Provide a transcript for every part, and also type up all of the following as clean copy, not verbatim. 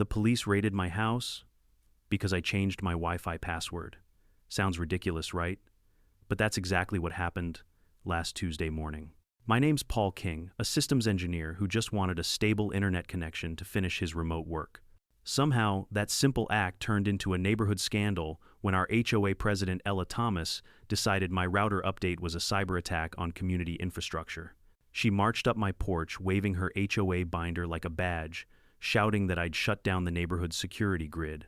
The police raided my house because I changed my Wi-Fi password. Sounds ridiculous, right? But that's exactly what happened last Tuesday morning. My name's Paul King, a systems engineer who just wanted a stable internet connection to finish his remote work. Somehow, that simple act turned into a neighborhood scandal when our HOA president, Ella Thomas, decided my router update was a cyber attack on community infrastructure. She marched up my porch, waving her HOA binder like a badge, shouting that I'd shut down the neighborhood's security grid.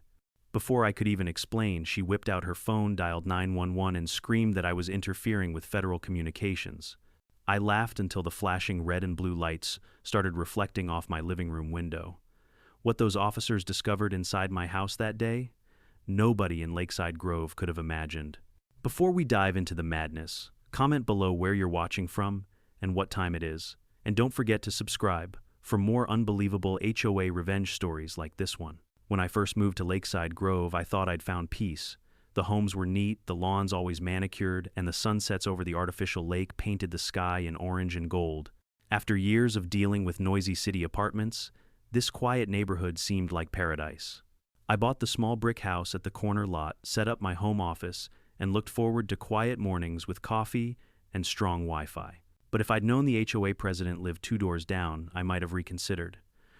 Before I could even explain, she whipped out her phone, dialed 911, and screamed that I was interfering with federal communications. I laughed until the flashing red and blue lights started reflecting off my living room window. What those officers discovered inside my house that day, nobody in Lakeside Grove could have imagined. Before we dive into the madness, comment below where you're watching from and what time it is. And don't forget to subscribe for more unbelievable HOA revenge stories like this one. When I first moved to Lakeside Grove, I thought I'd found peace. The homes were neat, the lawns always manicured, and the sunsets over the artificial lake painted the sky in orange and gold. After years of dealing with noisy city apartments, this quiet neighborhood seemed like paradise. I bought the small brick house at the corner lot, set up my home office, and looked forward to quiet mornings with coffee and strong Wi-Fi. But if I'd known the HOA president lived 2 doors down, I might have reconsidered.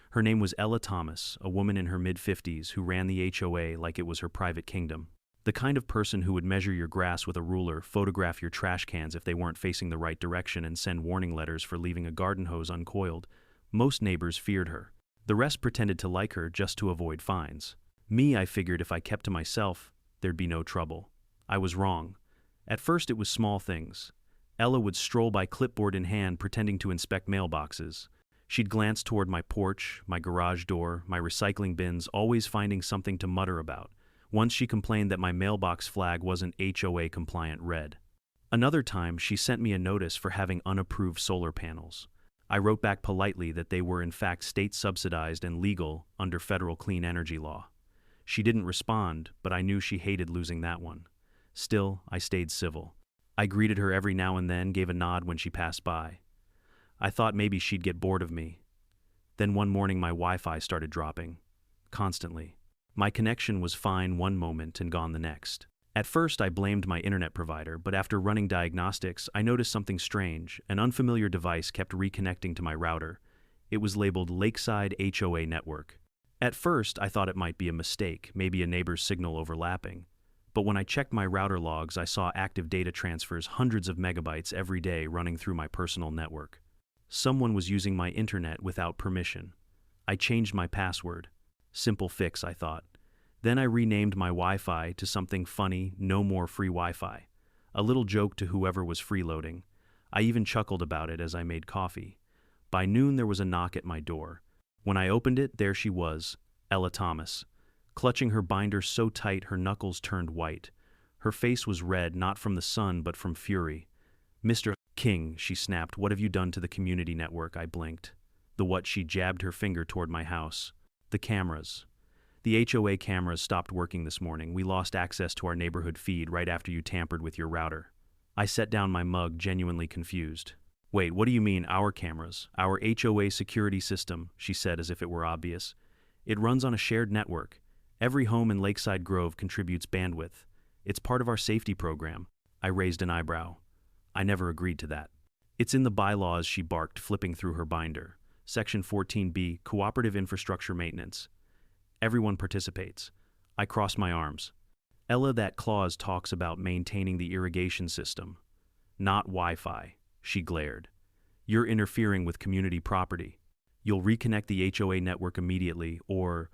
Her name was Ella Thomas, a woman in her mid-50s who ran the HOA like it was her private kingdom. The kind of person who would measure your grass with a ruler, photograph your trash cans if they weren't facing the right direction, and send warning letters for leaving a garden hose uncoiled. Most neighbors feared her. The rest pretended to like her just to avoid fines. Me, I figured if I kept to myself, there'd be no trouble. I was wrong. At first it was small things. Ella would stroll by clipboard in hand pretending to inspect mailboxes. She'd glance toward my porch, my garage door, my recycling bins, always finding something to mutter about. Once she complained that my mailbox flag wasn't HOA compliant red. Another time, she sent me a notice for having unapproved solar panels. I wrote back politely that they were in fact state-subsidized and legal under federal clean energy law. She didn't respond, but I knew she hated losing that one. Still, I stayed civil. I greeted her every now and then, gave a nod when she passed by. I thought maybe she'd get bored of me. Then one morning my Wi-Fi started dropping. Constantly. My connection was fine one moment and gone the next. At first I blamed my internet provider, but after running diagnostics, I noticed something strange. An unfamiliar device kept reconnecting to my router. It was labeled Lakeside HOA Network. At first I thought it might be a mistake, maybe a neighbor's signal overlapping. But when I checked my router logs, I saw active data transfers, hundreds of megabytes every day running through my personal network. Someone was using my internet without permission. I changed my password. Simple fix, I thought. Then I renamed my Wi-Fi to something funny, no more free Wi-Fi. A little joke to whoever was freeloading. I even chuckled about it as I made coffee. By noon there was a knock at my door. When I opened it, there she was, Ella Thomas, clutching her binder so tight her knuckles turned white. Her face was red, not from the sun but from fury. "Mr. King," she snapped, "what have you done to the community network?" I blinked. The what? She jabbed her finger toward my house. The cameras. The HOA cameras stopped working this morning. We lost access to our neighborhood feed right after you tampered with your router. I set down my mug, genuinely confused. "Wait, what do you mean, our cameras? Our HOA security system," she said as if it were obvious. "It runs on a shared network. Every home in Lakeside Grove contributes bandwidth. It's part of our safety program." I raised an eyebrow. I never agreed to that. "It's in the bylaws," she barked, flipping through her binder. Section 14B, Cooperative Infrastructure Maintenance. Everyone participates. I crossed my arms. "Ella, that clause talks about maintaining the irrigation system, not Wi-Fi," she glared. "You're interfering with community property. You'll reconnect the HOA network immediately, or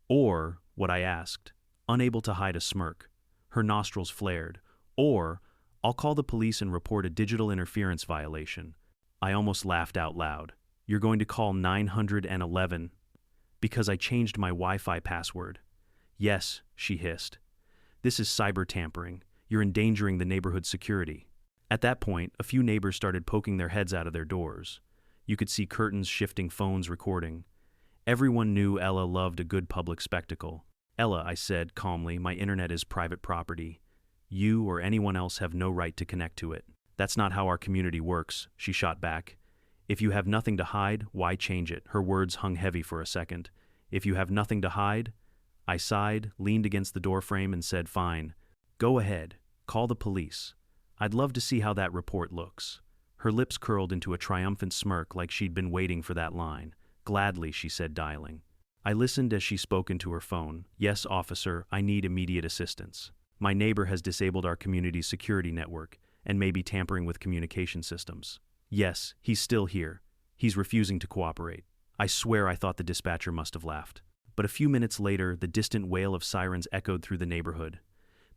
what?" I asked, unable to hide a smirk. Her nostrils flared. "Or I'll call the police and report a digital interference violation." I almost laughed out loud. "You're going to call 911? Because I changed my Wi-Fi password." "Yes," she hissed. "This is cyber tampering. You're endangering the neighborhood's security." At that point, a few neighbors started poking their heads out of their doors. You could see curtains shifting, phones recording. Everyone knew Ella loved a good public spectacle. "Ella," I said calmly, "my internet is private property. You or anyone else have no right to connect to it." "That's not how our community works," she shot back. "If you have nothing to hide, why change it?" Her words hung heavy for a second. If you have nothing to hide, I sighed, leaned against the doorframe, and said, fine. Go ahead. Call the police. I'd love to see how that report looks. Her lips curled into a triumphant smirk like she'd been waiting for that line. Gladly, she said, dialing. I listened as she spoke into her phone. Yes, officer, I need immediate assistance. My neighbor has disabled our community's security network and may be tampering with communication systems. Yes, he's still here. He's refusing to cooperate. I swear I thought the dispatcher must have laughed. But a few minutes later, the distant wail of sirens echoed through the neighborhood.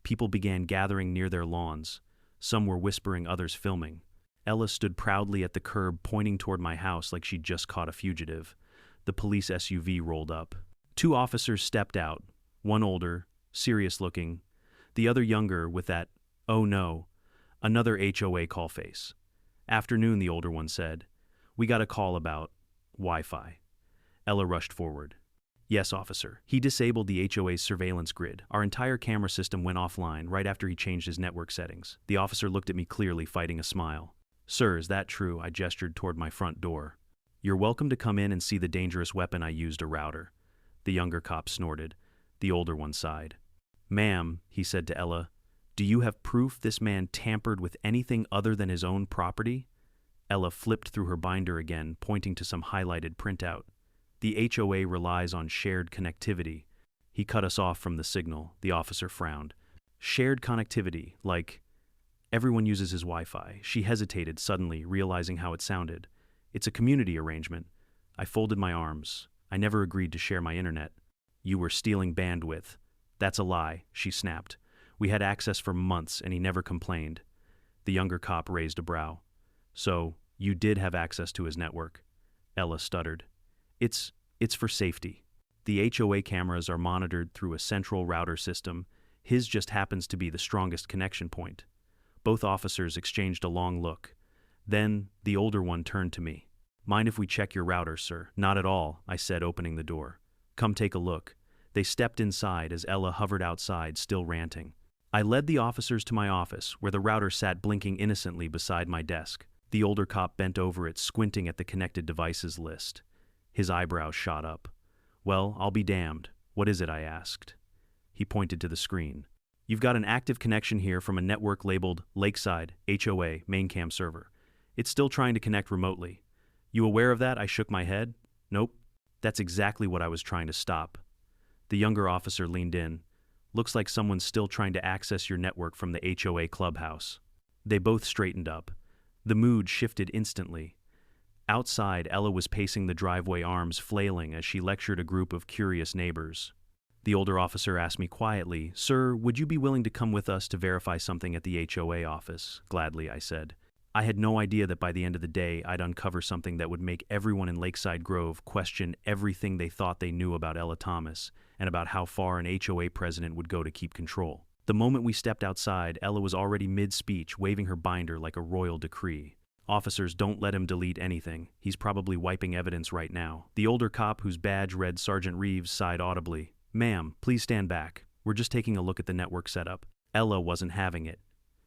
People began gathering near their lawns. Some were whispering, others filming. Ella stood proudly at the curb, pointing toward my house like she'd just caught a fugitive. The police SUV rolled up. 2 officers stepped out, one older, serious-looking, the other younger with that, oh no, another HOA call face. Afternoon, the older one said. We got a call about Wi-Fi. Ella rushed forward. Yes, officer. He disabled the HOA's surveillance grid. Our entire camera system went offline right after he changed his network settings. The officer looked at me clearly, fighting a smile. Sir, is that true? I gestured toward my front door. You're welcome to come in and see the dangerous weapon I used, a router. The younger cop snorted. The older one sighed. Ma'am, he said to Ella, do you have proof this man tampered with anything other than his own property? Ella flipped through her binder again, pointing to some highlighted printout. The HOA relies on shared connectivity. He cut us off from the signal. The officer frowned. Shared connectivity, like everyone uses his Wi-Fi. She hesitated, suddenly realizing how it sounded. It's a community arrangement. I folded my arms. I never agreed to share my internet. You were stealing bandwidth. That's a lie, she snapped. We had access for months and he never complained. The younger cop raised a brow. So, you did have access to his network? Ella stuttered. It's for safety. The HOA cameras are monitored through a central router system. His just happens to be the strongest connection point. Both officers exchanged a long look. Then, the older one turned to me. Mind if we check your router, sir? Not at all, I said, opening the door. Come take a look. They stepped inside as Ella hovered outside, still ranting. I led the officers to my office, where the router sat blinking innocently beside my desk. The older cop bent over it, squinting at the connected devices list. His eyebrows shot up. Well, I'll be damned. What is it? I asked. He pointed to the screen. You've got an active connection here from a network labeled Lakeside HOA main cam server. It's still trying to connect remotely. You aware of that? I shook my head. Nope. That's exactly what I was trying to stop. The younger officer leaned in. Looks like someone's still trying to access your network from the HOA clubhouse. They both straightened up. The mood shifted instantly. Outside, Ella was pacing the driveway, arms flailing as she lectured a group of curious neighbors. The older officer asked me quietly, Sir, would you be willing to come with us to verify something at the HOA office? Gladly, I said. I had no idea that by the end of the day, I'd uncover something that would make everyone in Lakeside Grove question everything they thought they knew about Ella Thomas and about how far an HOA president would go to keep control. The moment we stepped outside, Ella was already mid-speech, waving her binder like a royal decree. Officers, don't let him delete anything. He's probably wiping evidence right now. The older cop, whose badge read Sergeant Reeves, sighed audibly. Ma'am, please stand back. We're just taking a look at the network setup. Ella wasn't having it.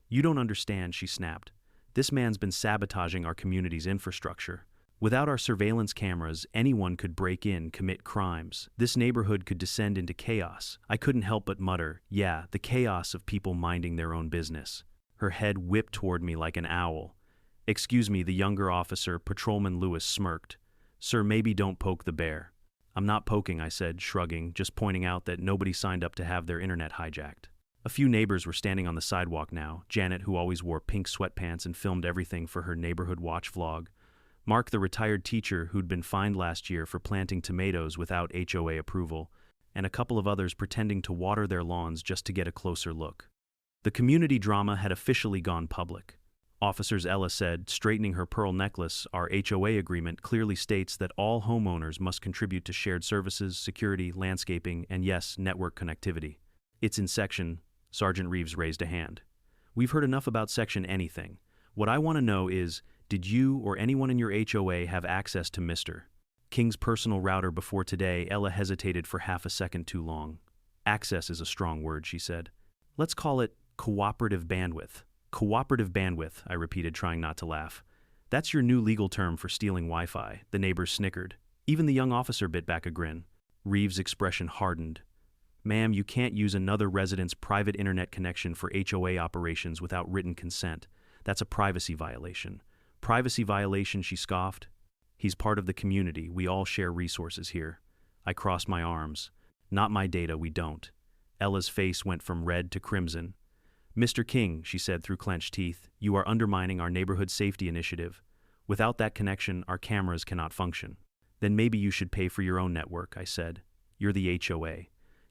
You don't understand, she snapped. This man's been sabotaging our community's infrastructure. Without our surveillance cameras, anyone could break in, commit crimes. This neighborhood could descend into chaos. I couldn't help but mutter, yeah, the chaos of people minding their own business. Her head whipped toward me like an owl. Excuse me, the younger officer, Patrolman Lewis, smirked. Sir, maybe don't poke the bear. I'm not poking, I said, shrugging, just pointing out that nobody signed up to have their internet hijacked. A few neighbors were standing on the sidewalk now. Janet, who always wore pink sweatpants and filmed everything for her neighborhood watch vlog. Mark, the retired teacher who'd been fined last year for planting tomatoes without HOA approval, and a couple of others pretending to water their lawns just to get a closer look. The community drama had officially gone public. Officers, Ella said, straightening her pearl necklace, our HOA agreement clearly states that all homeowners must contribute to shared services, security, landscaping, and yes, network connectivity. It's in section. Sergeant Reeves raised a hand. We've heard enough about section anything. What I want to know is, did you or anyone in your HOA have access to Mr. King's personal router before today? Ella hesitated for half a second too long. Access is a strong word, she said. Let's call it cooperative bandwidth. Cooperative bandwidth, I repeated, trying not to laugh. That's your new legal term for stealing Wi-Fi, the neighbors snickered. Even the young officer bit back a grin. Reeves' expression hardened. Ma'am, you can't use another resident's private internet connection for HOA operations without written consent. That's a privacy violation. Privacy violation, she scoffed. He's part of the community. We all share resources here. I crossed my arms. Not my data, we don't. Ella's face went from red to crimson. Mr. King, she said through clenched teeth, you are undermining our neighborhood safety initiative. Without that connection, our cameras cannot function. Then maybe you should pay for your own network, I said. You're the HOA.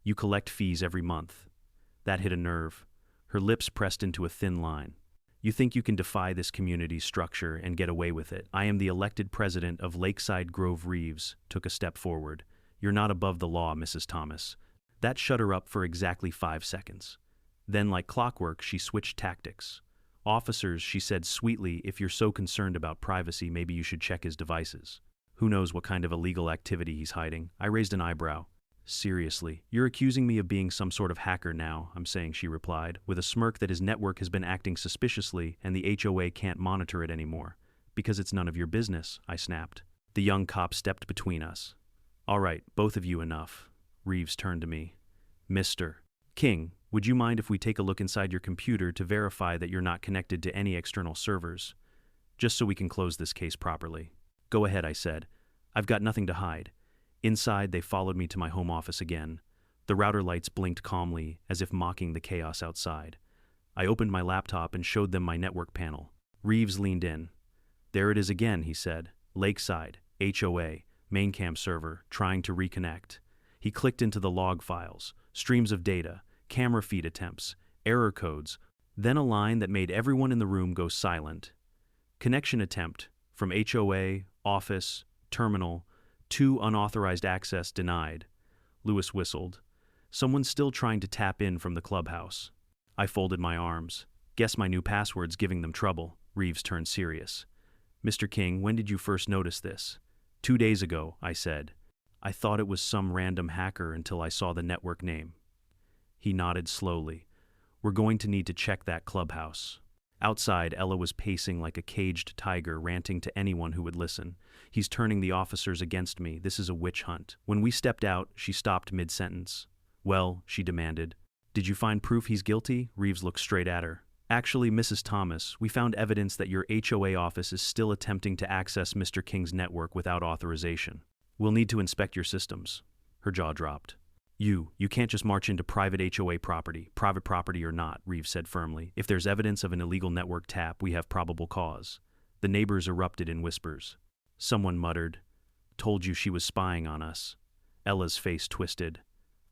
You collect fees every month. That hit a nerve. Her lips pressed into a thin line. You think you can defy this community's structure and get away with it? I am the elected president of Lakeside Grove. Reeves took a step forward. You're not above the law, Mrs. Thomas. That shut her up for exactly 5 seconds. Then, like clockwork, she switched tactics. Officers, she said sweetly, if you're so concerned about privacy, maybe you should check his devices. Who knows what kind of illegal activity he's hiding? I raised an eyebrow. Seriously, you're accusing me of being some sort of hacker now, I'm saying, she replied, with a smirk that his network has been acting suspiciously and the HOA can't monitor it anymore. Because it's none of your business, I snapped. The young cop stepped between us. All right, both of you, enough. Reeves turned to me. Mr. King, would you mind if we take a look inside your computer to verify that you're not connected to any external servers? Just so we can close this case properly. Go ahead, I said. I've got nothing to hide. Inside, they followed me to my home office again. The router lights blinked calmly, as if mocking the chaos outside. I opened my laptop and showed them my network panel. Reeves leaned in. There it is again, he said. Lakeside, HOA, main cam server, trying to reconnect. He clicked into the log files, streams of data, camera feed attempts, error codes, then a line that made everyone in the room go silent. Connection attempt, from HOA, office, terminal, 2 unauthorized access denied. Lewis whistled. Someone's still trying to tap in from the clubhouse. I folded my arms. Guess my new password's giving them trouble. Reeves turned serious. Mr. King, when did you first notice this? 2 days ago, I said. I thought it was some random hacker until I saw the network name. He nodded slowly. We're going to need to check that clubhouse. Outside, Ella was pacing like a caged tiger, ranting to anyone who would listen. He's turning the officers against me. This is a witch hunt. When we stepped out, she stopped mid-sentence. Well, she demanded. Did you find proof he's guilty? Reeves looked straight at her. Actually, Mrs. Thomas, we found evidence that your HOA office is still attempting to access Mr. King's network without authorization. We'll need to inspect your systems. Her jaw dropped. You can't just march into private HOA property, private property or not, Reeves said firmly. If there's evidence of an illegal network tap, we have probable cause. The neighbors erupted in whispers. Someone muttered, Told you she was spying on us. Ella's face twisted.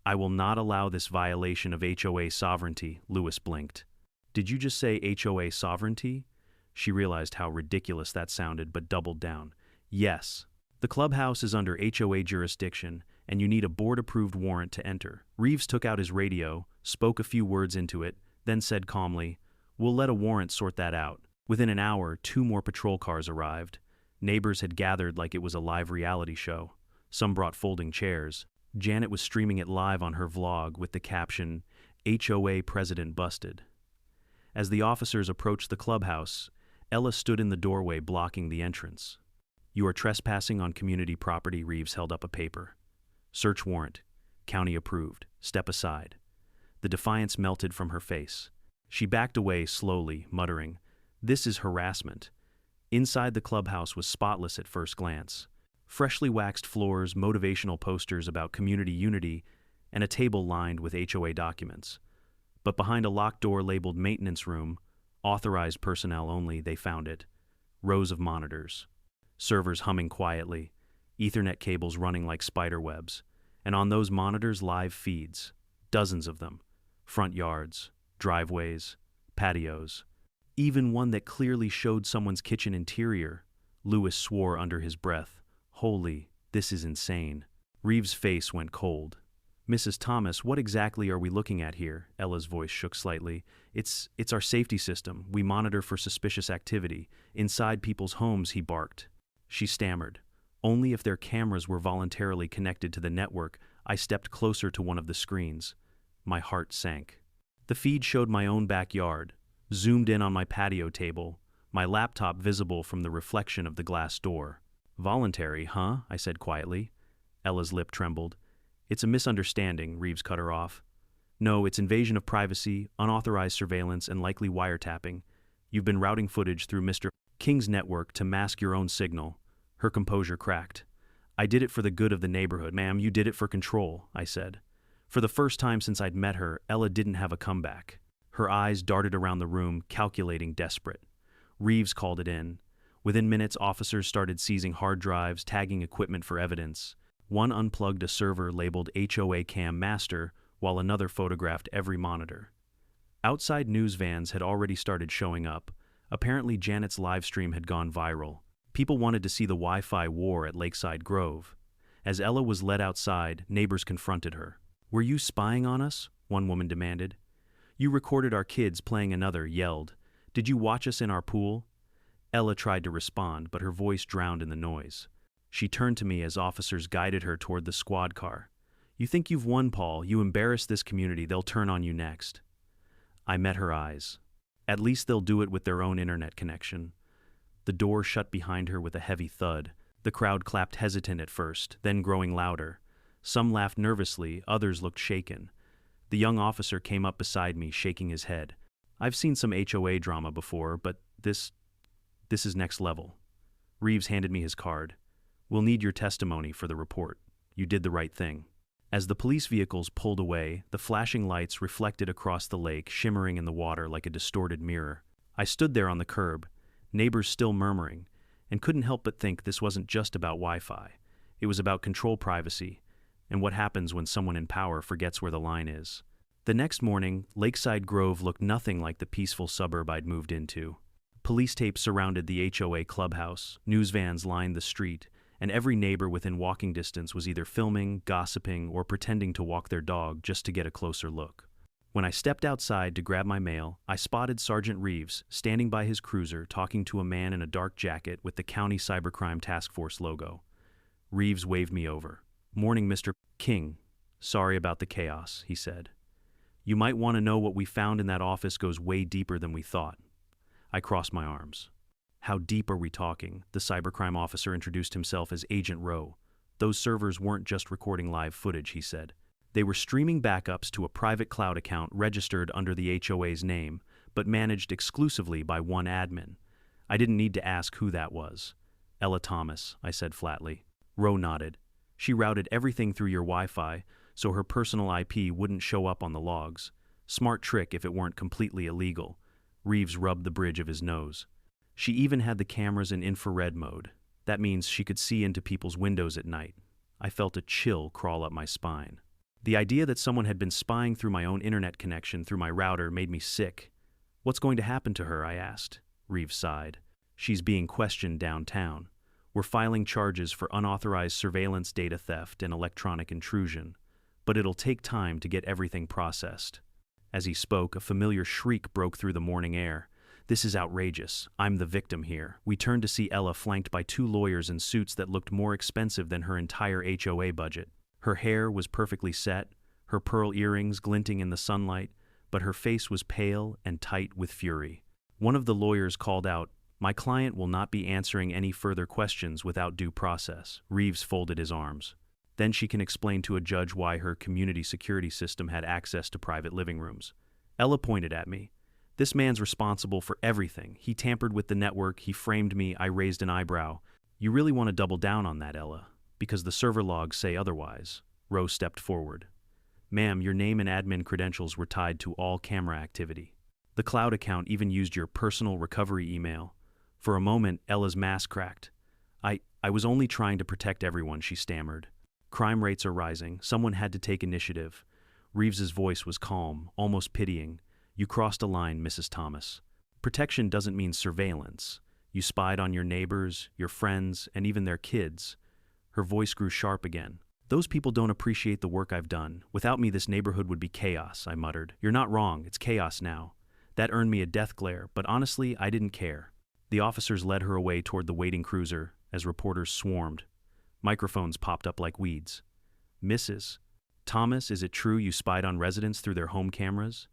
I will not allow this violation of HOA sovereignty, Lewis blinked. Did you just say HOA sovereignty? She realized how ridiculous that sounded, but doubled down. Yes. The clubhouse is under HOA jurisdiction, and you need a board-approved warrant to enter. Reeves took out his radio, spoke a few words into it, then said calmly, We'll let a warrant sort that out. Within an hour, 2 more patrol cars arrived. Neighbors had gathered like it was a live reality show. Some brought folding chairs. Janet was streaming it live on her vlog with the caption, HOA President Busted. As the officers approached the clubhouse, Ella stood in the doorway blocking the entrance. You are trespassing on community property, Reeves held up a paper. Search warrant. County approved. Step aside. The defiance melted from her face. She backed away slowly, muttering, This is harassment. Inside the clubhouse was spotless at first glance. Freshly waxed floors, motivational posters about community unity, and a table lined with HOA documents. But behind a locked door labeled maintenance room, authorized personnel only, they found it. Rows of monitors. Servers humming quietly. Ethernet cables running like spider webs. And on those monitors, live feeds. Dozens of them. Front yards, driveways, patios. Even one that clearly showed someone's kitchen interior. Lewis swore under his breath. Holy, this is insane. Reeves' face went cold. Mrs. Thomas, what exactly are we looking at here? Ella's voice shook slightly. It's our safety system. We monitor for suspicious activity. Inside people's homes, he barked. She stammered. Only if their cameras were voluntarily connected to the network. I stepped closer to one of the screens. My heart sank. The feed showed my own backyard, zoomed in on my patio table, my laptop visible from the reflection of the glass door. Voluntary, huh? I said quietly. Ella's lip trembled. It's a misunderstanding, Reeves cut her off. No, it's invasion of privacy, unauthorized surveillance, and likely wiretapping. You've been routing footage through Mr. King's network to mask your own signal. Her composure cracked. I did it for the good of the neighborhood, ma'am. You did it for control, I said. For the first time since I'd met her, Ella didn't have a comeback. Her eyes darted around the room, calculating, desperate. Reeves called it in. Within minutes, officers started seizing hard drives, tagging equipment for evidence. One unplugged a server labeled HOA Cam Master, while another photographed every monitor. Outside news vans had already started showing up. Apparently, Janet's live stream had gone viral. People wanted to see the Wi-Fi war at Lakeside Grove. As Ella was led outside, neighbors confronted her. "Were you spying on us?" one woman demanded. "You recorded our kids playing," another yelled. "Did you watch us in our pool?" Ella tried to respond, but her voice drowned in the noise. She turned to me as officers guided her toward the squad car. "You think you've won, Paul. You embarrass this community, they'll turn on you next." I met her eyes. At least they'll do it with their own internet connection. The door shut behind her with a heavy thud. The crowd clapped, hesitant at first, then growing louder. Some laughed nervously, others looked shaken. The young officer came up beside me, shaking his head. "I've seen some HOA drama before, but this is next level." Reeves handed me his card. "We'll need your testimony for the report. You did the right thing." As the police vehicles pulled away, the flashing lights reflected across the lake, shimmering in the water like a distorted mirror. I stood there on the curb, neighbors still murmuring, and couldn't help but think this wasn't just about Wi-Fi. It was about control, privacy, and what happens when someone in power forgets where the line is. The next morning, Lakeside Grove looked nothing like the peaceful suburb I'd moved into. Police tape surrounded the HOA clubhouse, news vans lined the street, and every neighbor within walking distance was either filming, gossiping, or pretending to walk their dog just to get a closer look. When I stepped outside to grab my mail, I spotted Sergeant Reeves standing by his cruiser talking to a man in a dark jacket with the County Cybercrime Task Force logo. Reeves waved me over. "Morning, Mr. King. Sorry about the chaos," he said. "You might want to know what we found in that office goes way deeper than we thought." I crossed my arms. "How deep are we talking?" The cybercrime officer introduced himself as Agent Rowe. "Those servers weren't just recording live footage," he said. "They were streaming backups to a private cloud account registered under the HOA's name, but managed exclusively by one admin. I didn't need to ask who that was." "Ella Thomas," I said flatly. Rowe nodded. "She routed everything through your Wi-Fi, so her personal IP wouldn't show up on the logs. Smart trick if it weren't completely illegal." Reeves rubbed the bridge of his nose. "She even had the cameras in infrared mode. That means she could see into people's windows at night." I felt a chill crawl up my spine. The idea that someone had been spying through my own internet connection through my router made me sick. "What's going to happen to her?" I asked. Reeves sighed. "She's being questioned downtown. We're filing charges for unauthorized surveillance, data theft, and electronic intrusion. But it'll take time to get everything processed." As he spoke, a familiar shriek broke through the morning air. "This is outrageous. I'm the victim here." We turned to see Ella flanked by two lawyers in suits that looked more expensive than her entire HOA budget. Her hair was perfectly set, her pearl earrings glinting in the sunlight, but her face was pale and tight with fury. One of the lawyers called out, "My client will not be answering any further questions without due process." Reeves folded his arms. "Then she can explain to a judge why her community security system had access to private living rooms." Ella pointed at me. "This man's responsible for everything. He tampered with the network, he framed me." I raised an eyebrow. "You really want to double down on that, Ella? Because the server logs say otherwise." Rowe stepped forward. "Ma'am, your name and admin credentials were tied to all camera activity. The cloud account even used your personal recovery email." For a moment, Ella's mask cracked. I was only trying to protect everyone," she stammered. "Crime rates are rising. Someone had to take initiative." Reeves's voice was calm, almost pitying. "You crossed a line, Mrs. Thomas. Protection doesn't mean surveillance. You spied on your neighbors, your friends, and even their kids." Her voice grew sharp again. "Those people don't appreciate the work I've done. Without me, this neighborhood would be chaos," I muttered. "You're not wrong. It's chaos now. That earned me a death glare, but honestly, I didn't care." The officers led her away toward the waiting cruiser as reporters swarmed. Microphones popped up like weeds. "Mrs. Thomas, is it true you spied on residents through their home cameras?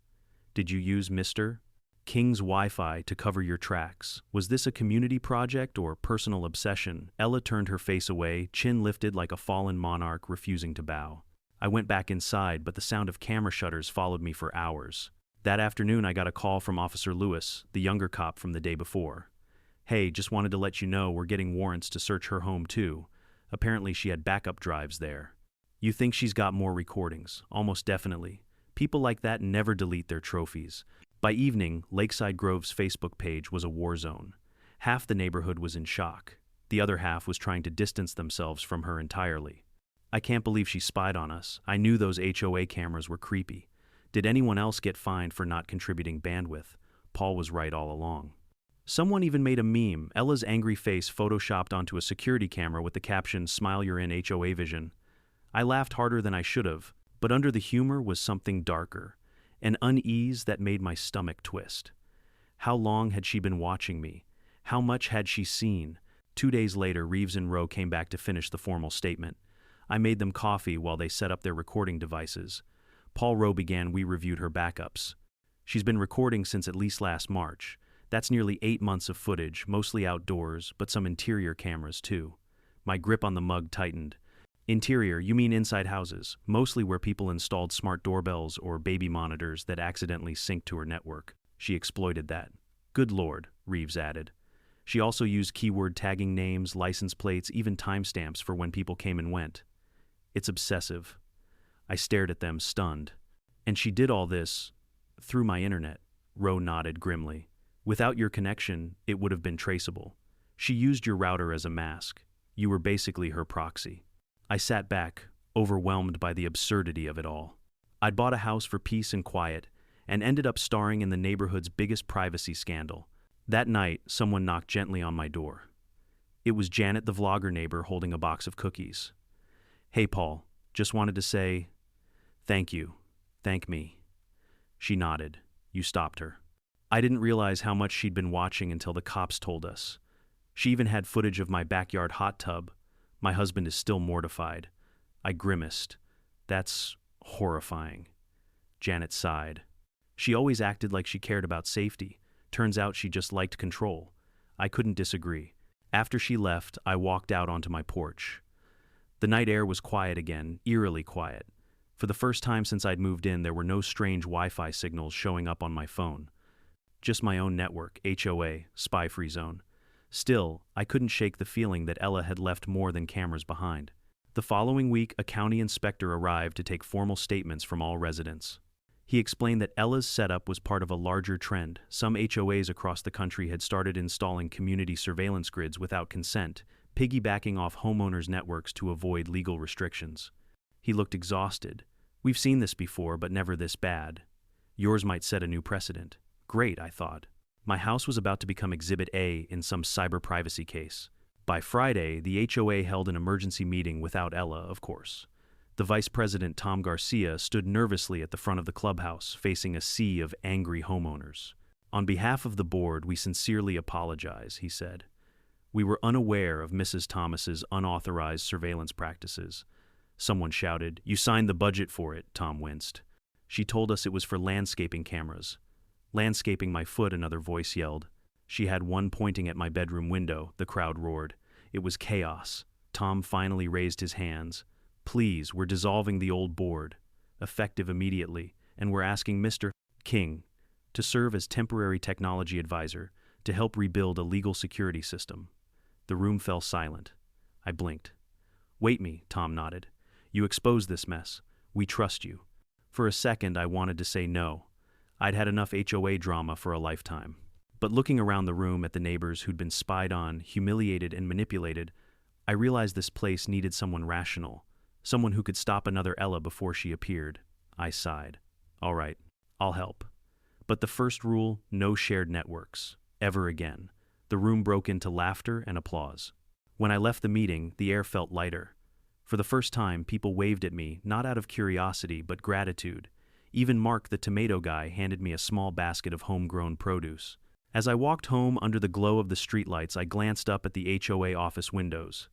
Did you use Mr. King's Wi-Fi to cover your tracks? Was this a community project or personal obsession?" Ella turned her face away, chin lifted like a fallen monarch refusing to bow. I went back inside, but the sound of camera shutters followed me for hours. That afternoon, I got a call from Officer Lewis, the younger cop from the day before. "Hey, just wanted to let you know we're getting warrants to search her home too. Apparently she had backup drives there." You think she's got more recordings? Almost definitely. People like that never delete their trophies. By evening, Lakeside Grove's Facebook page was a war zone. Half the neighborhood was in shock. The other half was trying to distance themselves from her entirely. "I can't believe she spied on us. I knew those HOA cameras were creepy. Did anyone else get fined for not contributing bandwidth?" Paul was right all along. Someone even made a meme, Ella's angry face photoshopped onto a security camera with the caption, "Smile, you're in HOA vision." I laughed harder than I should have, but under the humor was something darker, an unease that made my stomach twist. How long had she been watching me? How much had she seen? 2 days later, Reeves and Rowe came back to finish the formal statement. I made them coffee while they set up their recording devices. Paul Rowe began. "We reviewed her backups. She's been recording since at least last March. That's nearly 8 months of footage, mostly outdoors, but some interior cameras too." My grip on the mug tightened. "Interior, you mean inside houses, mostly where people installed smart doorbells or baby monitors that accidentally synced to her network. She exploited that." "Good Lord," Reeves added. "She also used keyword tagging names, license plates, even timestamps for when people came and went. It's obsessive." I stared at them, stunned. "And she did all this through my internet," Rowe nodded grimly. "Without your connection, it would have been traceable. She used your router as a mask. You were basically her proxy." I sat back, overwhelmed by the absurdity of it all. I'd bought a house for peace and quiet, and ended up starring in the neighborhood's biggest privacy scandal. That night, someone knocked gently on my door. It was Janet, the vlogger neighbor, holding a box of cookies. "Hey, Paul, just wanted to say thank you. Thank me." She nodded. "You stopped her." I didn't realize how much she'd been watching until the cops told us. She even had footage of my backyard hot tub. My husband is still mortified. I grimaced. "That's horrifying." Janet sighed. "She always acted like she cared about safety. Turns out she just liked control." I couldn't disagree. After she left, I walked out onto my porch. The night air was quiet again, eerily quiet. For the first time since I'd moved in, there were no strange Wi-Fi signals showing up on my phone. Just my own network, HOA, spy-free zone. Still, I couldn't shake the feeling that Ella had left more than cameras behind. The following week, a county inspector arrived to take formal statements from all residents. He explained that Ella's setup was part of a larger trend. Some HOAs across the country had started installing community surveillance grids without consent, piggybacking off homeowners' networks to avoid legal restrictions. He looked exhausted. "We've seen this before, but never this bad. Yours might set a new precedent." Great, I thought. My house was about to become Exhibit A in some cyber privacy case. By Friday, the HOA held an emergency meeting without Ella, of course. The vice president, Tom Garcia, stood nervously at the front of the clubhouse, facing a sea of angry homeowners. "On behalf of the board, we sincerely apologize," he said. "We were unaware of Mrs. Thomas's unauthorized surveillance practices." Someone shouted, "You signed the budget for it," Tom winced. "She told us it was for landscaping cameras." "Landscaping my foot," another voice yelled. "She had one pointing at my bedroom window," the crowd roared. It was chaos. Tom finally raised his hands. "Please, we're dissolving the old board, effective immediately, and we're asking Mr. King to serve as temporary technology advisor to help rebuild a legal security system." The room fell silent. I blinked. "Wait me," Tom nodded. "You exposed this mess. We trust you." For a second, I wanted to say no. I'd had enough HOA drama for a lifetime. But looking around the room at the neighbors who'd been spied on, humiliated, and manipulated, I realized this place needed someone rational, someone who could stop another Ella before she appeared. I sighed. "All right, I'll help. But the first rule, no shared networks. Ever again." The room broke into laughter and applause. When I left the meeting, the air felt lighter. For the first time, people waved at me, not out of curiosity, but gratitude. Even Mark, the tomato guy, handed me a small basket of homegrown produce. As I walked home under the glow of the streetlights, I glanced up at the HOA office windows.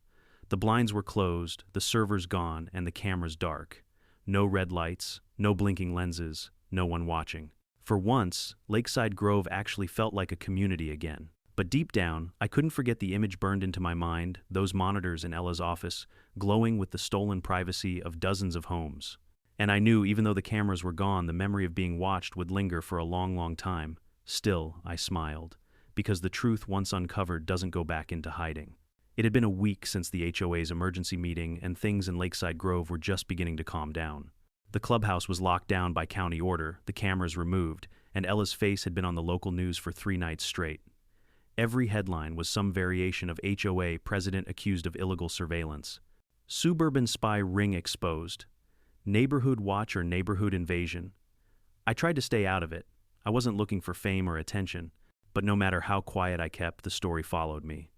The blinds were closed, the servers gone, and the cameras dark. No red lights, no blinking lenses, no one watching. For once, Lakeside Grove actually felt like a community again. But deep down, I couldn't forget the image burned into my mind, those monitors in Ella's office, glowing with the stolen privacy of dozens of homes. And I knew even though the cameras were gone, the memory of being watched would linger for a long, long time. Still, I smiled, because the truth once uncovered doesn't go back into hiding. It had been a week since the HOA's emergency meeting, and things in Lakeside Grove were just beginning to calm down. The clubhouse was locked down by county order, the cameras removed, and Ella's face had been on the local news for 3 nights straight. Every headline was some variation of HOA president accused of illegal surveillance. Suburban spy ring exposed. Neighborhood watch or neighborhood invasion. I tried to stay out of it. I wasn't looking for fame or attention, but no matter how quiet I kept, the story followed me.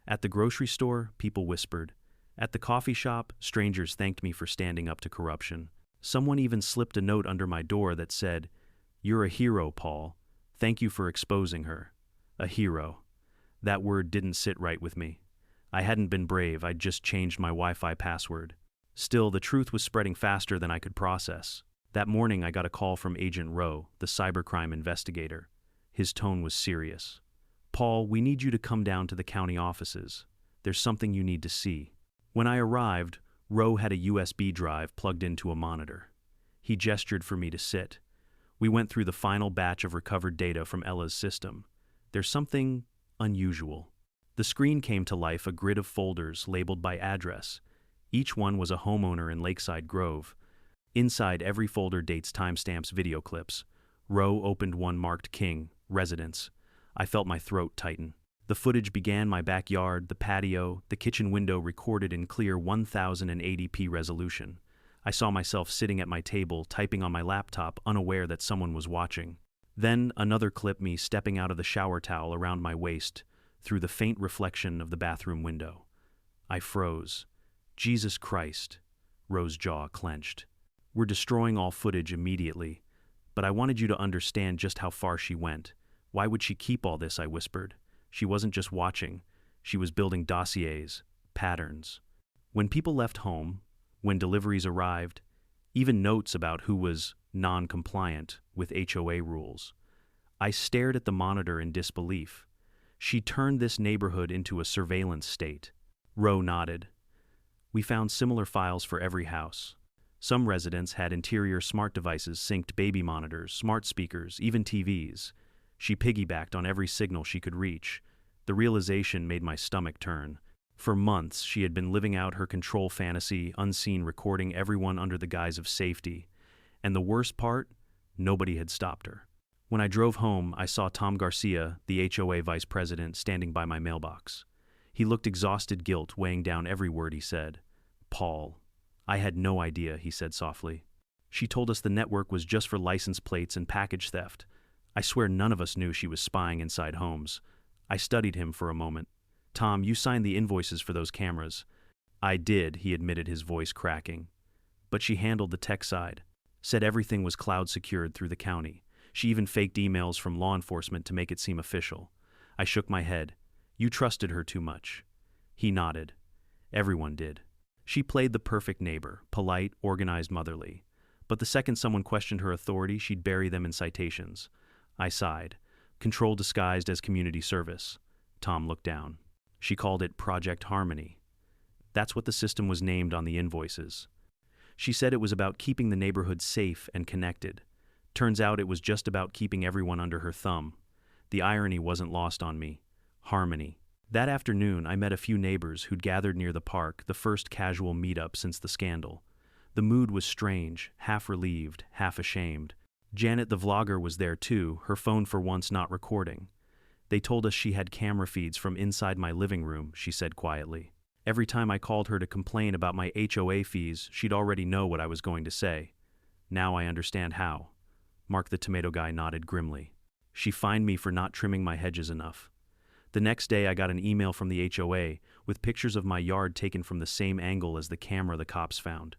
At the grocery store, people whispered. At the coffee shop, strangers thanked me for standing up to corruption. Someone even slipped a note under my door that said, "You're a hero, Paul. Thank you for exposing her." A hero. That word didn't sit right with me. I hadn't been brave, I'd just changed my Wi-Fi password. Still, the truth was spreading faster than I could process. That morning, I got a call from Agent Rowe, the cybercrime investigator. His tone was serious. "Paul, we need you to come down to the county offices. There's something you need to see." When I arrived, Rowe had a USB drive plugged into a monitor. He gestured for me to sit. We went through the final batch of recovered data from Ella's system. There's something unusual. The screen came to life, a grid of folders labeled by address. Each one was a homeowner in Lakeside Grove. Inside every folder dates, timestamps, video clips. Rowe opened one marked King, Residence. I felt my throat tighten. The footage began my backyard, the patio, the kitchen window recorded in clear 1080p resolution. I saw myself sitting at my table, typing on my laptop, unaware that someone was watching. Then another clip, me stepping out of the shower towel around my waist, through the faint reflection of the bathroom window. I froze. Jesus Christ. Rowe's jaw clenched. "We're destroying all footage immediately. But I wanted you to understand just how far she went. Why would she keep all this?" I whispered. She wasn't just watching. She was building dossiers, patterns. When people left home, when deliveries arrived, even notes about who was non-compliant with HOA rules. I stared at the monitor in disbelief. She turned this neighborhood into a surveillance state. Rowe nodded. We found similar files for every house. Some residents had interior smart devices, synced baby monitors, smart speakers, even TVs. She piggybacked on every signal she could reach. The realization made my stomach turn. For months, she had been living out her control fantasy, unseen, recording everyone under the guise of safety. And the worst part, nobody had stopped her. When I drove home, I saw Tom Garcia, the HOA vice president, standing by my mailbox. He looked exhausted, guilt weighing down every word he said. "Paul, I had no idea," he said softly. "She told us the network was just for license plates and package theft. I swear none of us knew she was spying inside homes." I studied him for a moment. "Tom, you signed the invoices for those cameras." "I did," he admitted, his voice cracking. "But she handled the tech side, said everything was cloud secured through the county. She even faked emails from law enforcement to make it seem official." I shook my head. "You trusted her too much." He nodded. "Everyone did. She played the perfect neighbor, polite, organized, motherly. But the second someone questioned her authority, she'd bury them in citations." I sighed. "Control disguised as community service." Tom looked down. "She called it Project Harmony. That's what the system was named on the invoices. She said it was about keeping the neighborhood safe and connected. Turns out it was just about keeping everyone under her thumb. The irony wasn't lost on me. Harmony. That afternoon, I met a few neighbors who'd gathered near the park, the first casual meetup since the scandal. The mood was strange, half relieved, half ashamed. Janet, the vlogger, was there too, her phone for once not recording. "They told us she had camera feeds from inside my living room," she said quietly. "Every time I called her to complain about my HOA fees, she'd already know what I was going to say. Now I understand how." Mark the tomato guy nodded grimly. "She fined me for not trimming my hedges enough." The next day I got an email from the HOA with pictures of my yard taken from the same angle as the camera the cops found.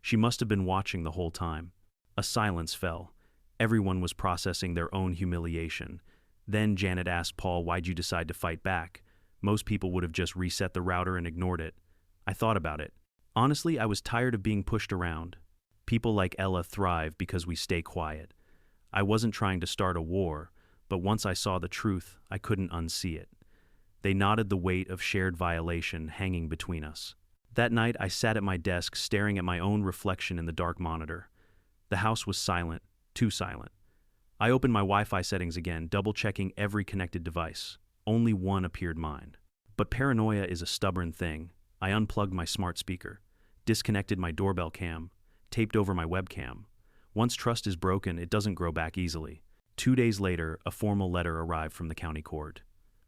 She must have been watching the whole time. A silence fell. Everyone was processing their own humiliation. Then Janet asked Paul, "Why'd you decide to fight back?" Most people would have just reset the router and ignored it. I thought about it. Honestly, I was tired of being pushed around. People like Ella thrive because we stay quiet. I wasn't trying to start a war, but once I saw the truth, I couldn't unsee it. They nodded, the weight of shared violation hanging between us. That night, I sat at my desk staring at my own reflection in the dark monitor. The house was silent, too silent. I opened my Wi-Fi settings again, double-checking every connected device. Only one appeared mine. But paranoia is a stubborn thing. I unplugged my smart speaker, disconnected my doorbell cam, taped over my webcam. Once trust is broken, it doesn't grow back easily. 2 days later, a formal letter arrived from the county court.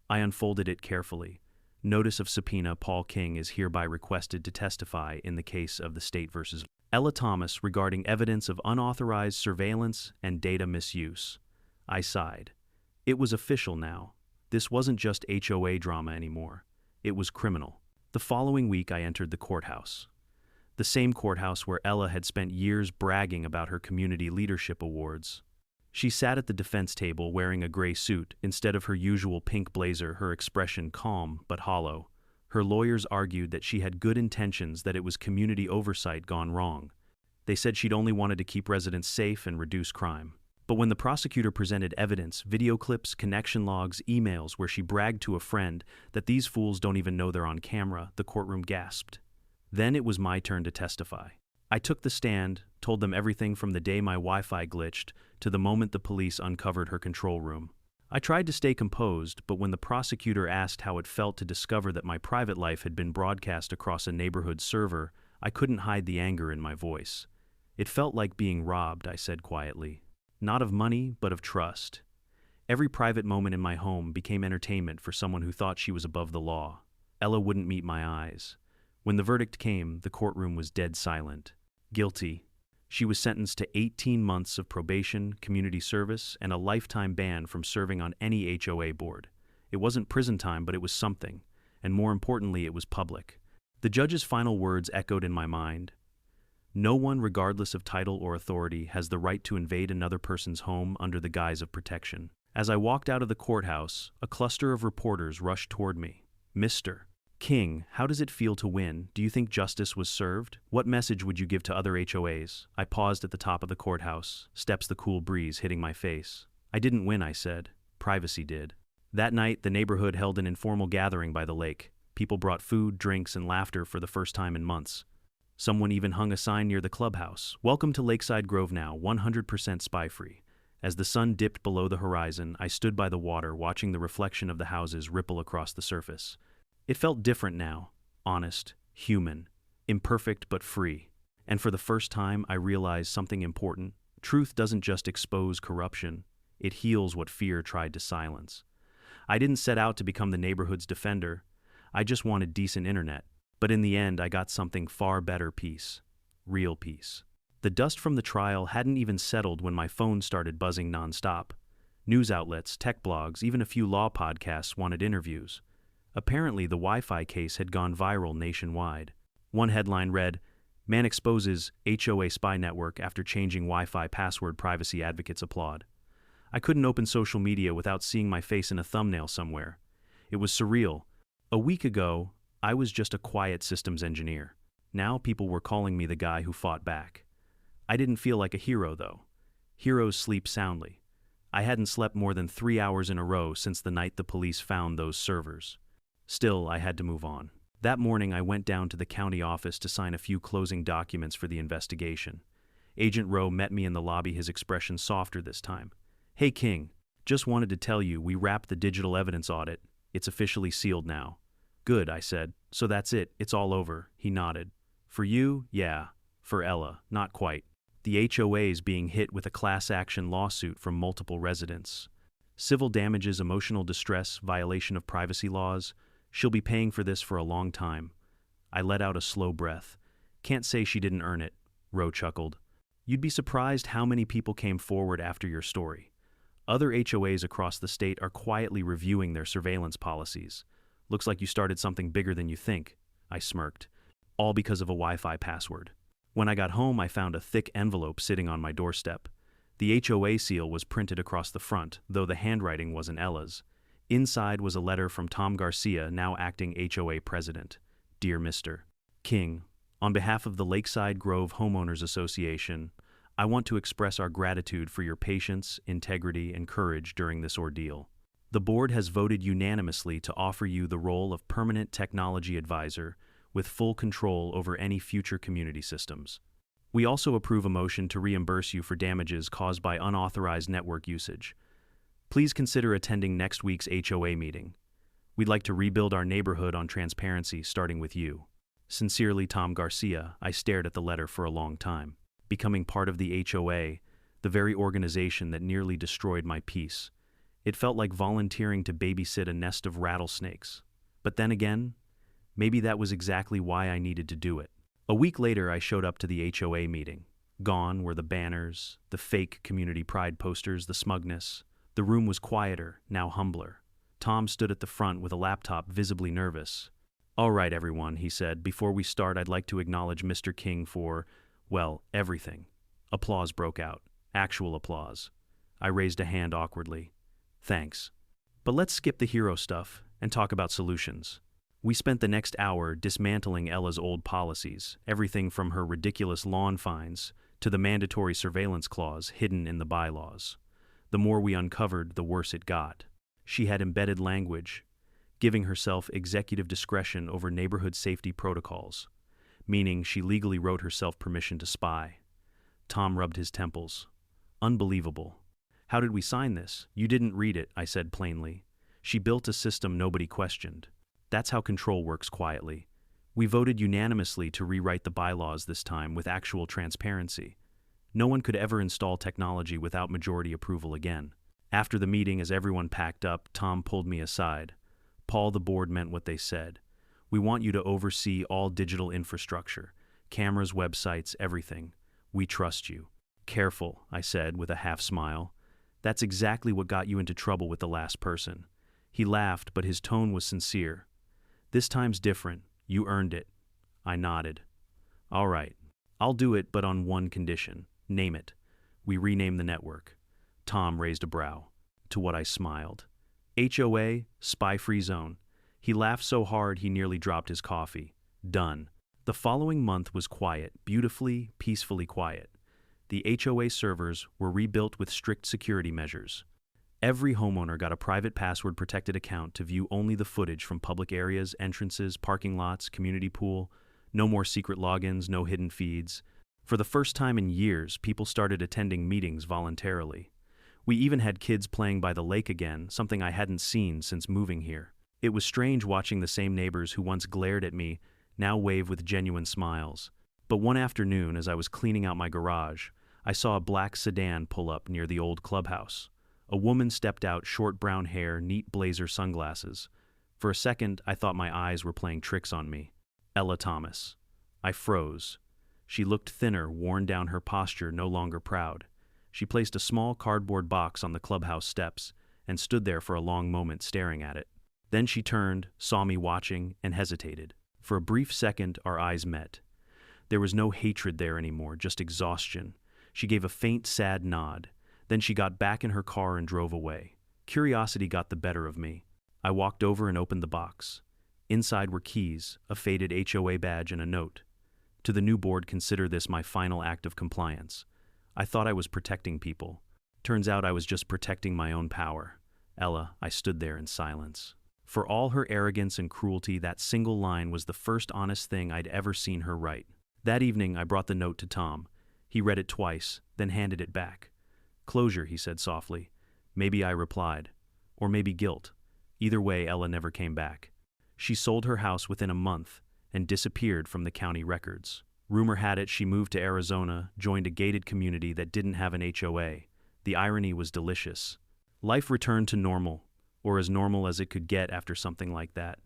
I unfolded it carefully. Notice of subpoena: Paul King is hereby requested to testify in the case of the state versus Ella Thomas regarding evidence of unauthorized surveillance and data misuse. I sighed. It was official now. This wasn't just HOA drama anymore. It was criminal. The following week, I entered the courthouse. The same courthouse where Ella had spent years bragging about her community leadership awards. She sat at the defense table wearing a gray suit. Instead of her usual pink blazer, her expression calm but hollow. Her lawyers argued that she had good intentions, that it was community oversight gone wrong. They said she'd only wanted to keep residents safe and reduce crime. But when the prosecutor presented evidence, video clips, connection logs, emails where she bragged to a friend that these fools don't even know they're on camera, the courtroom gasped. Then it was my turn to testify. I took the stand, told them everything from the day my Wi-Fi glitched to the moment the police uncovered her control room. I tried to stay composed, but when the prosecutor asked how it felt to discover that my private life had been broadcast across a neighborhood server, I couldn't hide the anger in my voice. It felt like being robbed, I said quietly. Not of money, but of trust. Every private moment in my home became entertainment for someone who thought she was above the law. Ella wouldn't meet my eyes. When the verdict came, the courtroom was dead silent. Guilty. She was sentenced to 18 months of probation, community service, and a lifetime ban from serving on any HOA board. It wasn't prison time, but it was something. And more importantly, it was public. The judge's final words echoed in my mind. No one, regardless of title or authority, has the right to invade another person's home under the guise of protection. As I walked out of the courthouse, a cluster of reporters rushed toward me. Mr. King, how does it feel to win? Do you think justice was served? What message would you give to other HOAs? I paused at the top of the courthouse, steps the cool breeze hitting my face. I didn't win, I said. Privacy did. That night, the neighborhood held an informal gathering by the lake. People brought food, drinks, and laughter for the first time in months. Someone even hung a sign near the clubhouse. Welcome to Lakeside Grove now, 100% spy-free. As the sun dipped below the horizon, I stood by the water, watching the reflection of the houses ripple across the surface. It felt different now, honest, human, imperfect but free. And for the first time, I realized something important. Truth doesn't just expose corruption, it heals what fear tried to silence. I didn't set out to become the neighborhood's defender. I just wanted decent internet. But in the end, I got something far better: peace. Real peace. The dust from the trial hadn't even settled when my phone started buzzing nonstop. News outlets, tech blogs, even a few law podcasts wanted interviews. Apparently, the Wi-Fi case had gone viral nationwide. One headline read, "Man exposes HOA spy network after changing Wi-Fi password, privacy advocates applaud." I couldn't open social media without seeing my face in a thumbnail somewhere. It was surreal. A week ago, I was just a quiet systems engineer. Now people were calling me the guy who fought back. I didn't feel like a hero, though. Heroes sleep soundly. I hadn't slept more than 3 hours in a row since the night the police found those servers. Still, I had to move on. That morning, I went down to the county office to sign a few closing documents for the investigation. Agent Rowe met me in the lobby, his expression softer this time. "Hey King, just wanted to tell you we wrapped the digital evidence audit. It's officially sealed now." "Good," I said. "So that's it, it's all over." He nodded. "For you, yeah. For Ella, not quite. The HOA is being hit with a class action lawsuit from multiple residents. Civil damages, emotional distress, violation of privacy laws. She'll be paying for this for a long time." I let out a slow breath. "Can't say she didn't earn it," Rowe chuckled. "You'd be surprised how many people came forward after your story. Other HOAs across the state are quietly reviewing their surveillance policies. Looks like you started something bigger than you think." I smirked. "All because of a Wi-Fi password." When I got home, I found a thick envelope sitting on my doorstep. The HOA seal was printed across the front, though the handwriting wasn't Ella's. Inside was a letter from Tom Garcia, now acting HOA president. "Dear Mr. King, on behalf of the Lakeside Grove Homeowners Association, I want to express our gratitude for your patience, integrity, and courage during this ordeal. The board has voted unanimously to offer you the role of permanent technology advisor with full control over any future community systems. We also approve a motion to reimburse you for damages caused by unauthorized network usage. Please consider attending next week's HOA meeting. We'd like to rebuild our neighborhood on transparency, starting with you. Sincerely, Tom Garcia. I stared at the letter for a long time. Becoming part of the HOA, the very organization that nearly destroyed my peace. It felt like volunteering to babysit a nest of rattlesnakes. But then again, maybe that was exactly why I needed to do it. A week later, I showed up to the HOA meeting. Gone were the banners, the fake community pride posters, the smugness. The room was quieter, now humbler. Tom stood at the front with a laptop, visibly nervous. "All right, everyone," he said. "Before we start, I'd like to acknowledge Mr. King for, well, everything." Applause broke out. Actual applause. I raised a hand awkwardly. "Thanks. But let's skip the hero stuff and talk about solutions." We spent the next hour dismantling Ella's old policies, everything from her ridiculous lawn fines to the mandatory surveillance clause hidden in the bylaws. The more we uncovered, the worse it got. She had embedded language, giving herself executive discretion over neighborhood safety protocols, meaning she legally wrote herself permission to spy. Tom rubbed his temples. "Unbelievable. How did we sign this?" "You didn't read it," I said plainly. "She built a system nobody questioned. That's how control works quietly. We voted unanimously to rewrite the bylaws this time with actual transparency. No one could ever install technology without majority approval again." After the meeting, as everyone packed up, Tom pulled me aside. "Paul, the board meant what they said. We want you to oversee all digital infrastructure, cameras, websites, everything. We trust you." "Careful," I said with a half smile. "That's exactly what got you into trouble with the last person." He laughed, but his tone was sincere. "This time's different. You earned it." I nodded. "All right. I'll do it, but on one condition. Name it." We renamed the network. Tom raised a brow. To what I smiled. "HOA, Spy-Free Zone." He laughed so hard he nearly dropped his coffee. Done. The following month was quiet, beautifully, peacefully quiet. The HOA servers were rebuilt with strict security measures. Every homeowner got a private password-protected account to view only the footage from public areas, entrances, parking lots, community pool. No more secret logins, no hidden feeds. For the first time in years, people started attending meetings voluntarily. We even had kids playing by the lake again, something I hadn't seen since moving here. It was strange watching the same neighbors who once glared at me now wave with genuine smiles. But one afternoon, as I was cleaning out my garage, I saw a black sedan pull up near the old clubhouse. A woman stepped out, short brown hair, neat blazer, sunglasses. For a second, I thought my eyes were playing tricks on me. Ella Thomas. I froze. She looked thinner, worn down, her posture no longer proud. She placed a small cardboard box on the clubhouse steps and stood there for a long moment staring at it. Then she turned, saw me watching, and hesitated. For a brief second, our eyes met. There was no hatred there anymore, just exhaustion. She gave a faint, sad nod. Then she got back in her car and drove away. Curiosity got the better of me. I walked over and opened the box. Inside were keys, a faded HOA badge, and a note. "To the new board, consider this my final act of compliance." I thought I was protecting people. Turns out I was just protecting my own power. Ella, I stood there in silence. For all her arrogance and cruelty, that single line was the first honest thing I'd ever seen her write. That evening, I brought the note to Tom. He read it twice, then handed it back. "Closure," he said softly. Maybe I replied. Or maybe guilt. Either way, Ella never came back. She sold her house within a month and disappeared from the county records. Rumor had it she moved to Arizona, joined a gated community that didn't have an HOA. The irony was delicious. Life returned to normal, or as normal as it could get after something like that.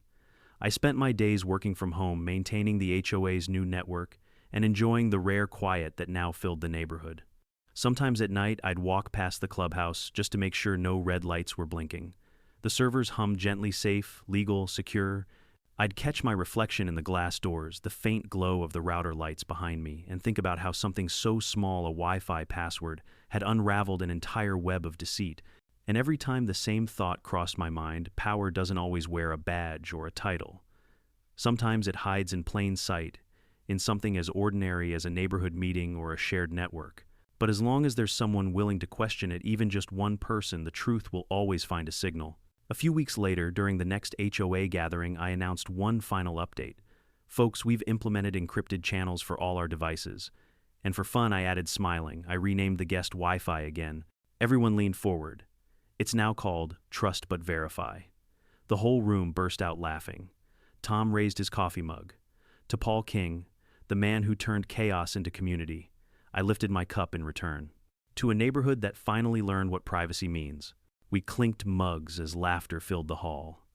I spent my days working from home, maintaining the HOA's new network, and enjoying the rare quiet that now filled the neighborhood. Sometimes at night, I'd walk past the clubhouse just to make sure no red lights were blinking. The servers hummed gently, safe, legal, secure. I'd catch my reflection in the glass doors, the faint glow of the router lights behind me, and think about how something so small, a Wi-Fi password, had unraveled an entire web of deceit. And every time the same thought crossed my mind, power doesn't always wear a badge or a title. Sometimes it hides in plain sight, in something as ordinary as a neighborhood meeting or a shared network. But as long as there's someone willing to question it, even just one person, the truth will always find a signal. A few weeks later, during the next HOA gathering, I announced one final update. Folks, we've implemented encrypted channels for all our devices. And for fun, I added smiling. I renamed the guest Wi-Fi again. Everyone leaned forward. It's now called Trust But Verify. The whole room burst out laughing. Tom raised his coffee mug. To Paul King, the man who turned chaos into community, I lifted my cup in return. To a neighborhood that finally learned what privacy means, we clinked mugs as laughter filled the hall.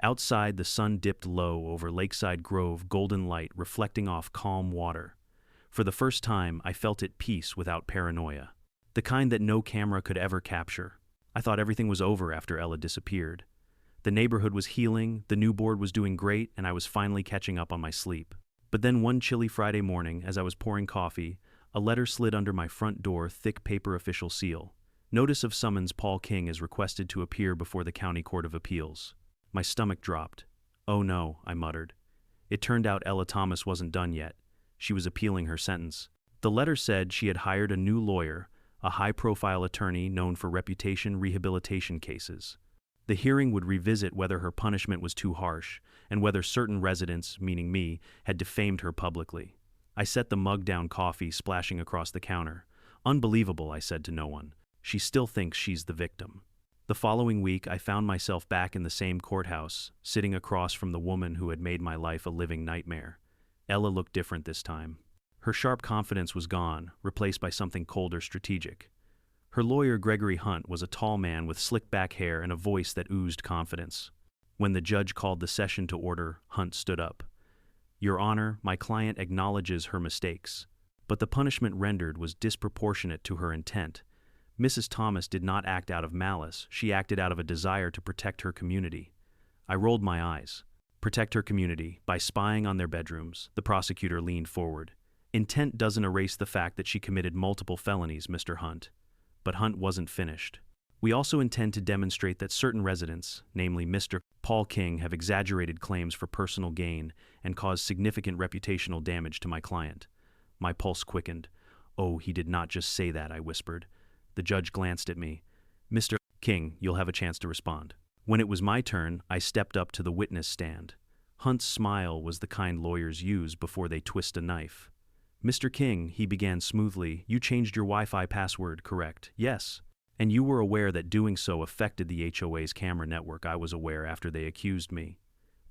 Outside, the sun dipped low over Lakeside Grove, golden light reflecting off calm water. For the first time, I felt at peace without paranoia. The kind that no camera could ever capture. I thought everything was over after Ella disappeared. The neighborhood was healing, the new board was doing great, and I was finally catching up on my sleep. But then one chilly Friday morning, as I was pouring coffee, a letter slid under my front door, thick paper official seal. Notice of summons, Paul King is requested to appear before the County Court of Appeals. My stomach dropped. Oh no, I muttered. It turned out Ella Thomas wasn't done yet. She was appealing her sentence. The letter said she had hired a new lawyer, a high-profile attorney known for reputation rehabilitation cases. The hearing would revisit whether her punishment was too harsh and whether certain residents, meaning me, had defamed her publicly. I set the mug down, coffee splashing across the counter. Unbelievable, I said to no one. She still thinks she's the victim. The following week, I found myself back in the same courthouse, sitting across from the woman who had made my life a living nightmare. Ella looked different this time. Her sharp confidence was gone, replaced by something colder, strategic. Her lawyer, Gregory Hunt, was a tall man with slick back hair and a voice that oozed confidence. When the judge called the session to order, Hunt stood up. Your Honor, my client acknowledges her mistakes, but the punishment rendered was disproportionate to her intent. Mrs. Thomas did not act out of malice, she acted out of a desire to protect her community. I rolled my eyes. Protect her community by spying on their bedrooms, the prosecutor leaned forward. Intent doesn't erase the fact that she committed multiple felonies, Mr. Hunt. But Hunt wasn't finished. We also intend to demonstrate that certain residents, namely Mr. Paul King, have exaggerated claims for personal gain and caused significant reputational damage to my client. My pulse quickened. Oh, he did not just say that, I whispered. The judge glanced at me. Mr. King, you'll have a chance to respond. When it was my turn, I stepped up to the witness stand. Hunt's smile was the kind lawyers use before they twist a knife. Mr. King, he began smoothly, you changed your Wi-Fi password, correct? Yes. And you were aware that doing so affected the HOA's camera network. I was aware after they accused me.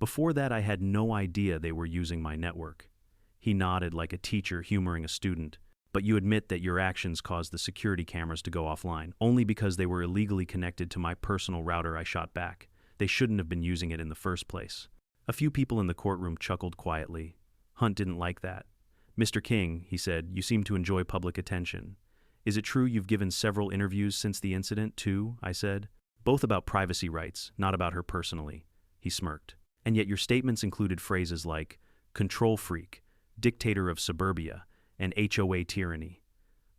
Before that, I had no idea they were using my network. He nodded like a teacher humoring a student. But you admit that your actions caused the security cameras to go offline, only because they were illegally connected to my personal router. I shot back. They shouldn't have been using it in the first place. A few people in the courtroom chuckled quietly. Hunt didn't like that. Mr. King, he said, you seem to enjoy public attention. Is it true you've given several interviews since the incident, too? I said. Both about privacy rights, not about her personally. He smirked. And yet your statements included phrases like control freak, dictator of suburbia, and HOA tyranny.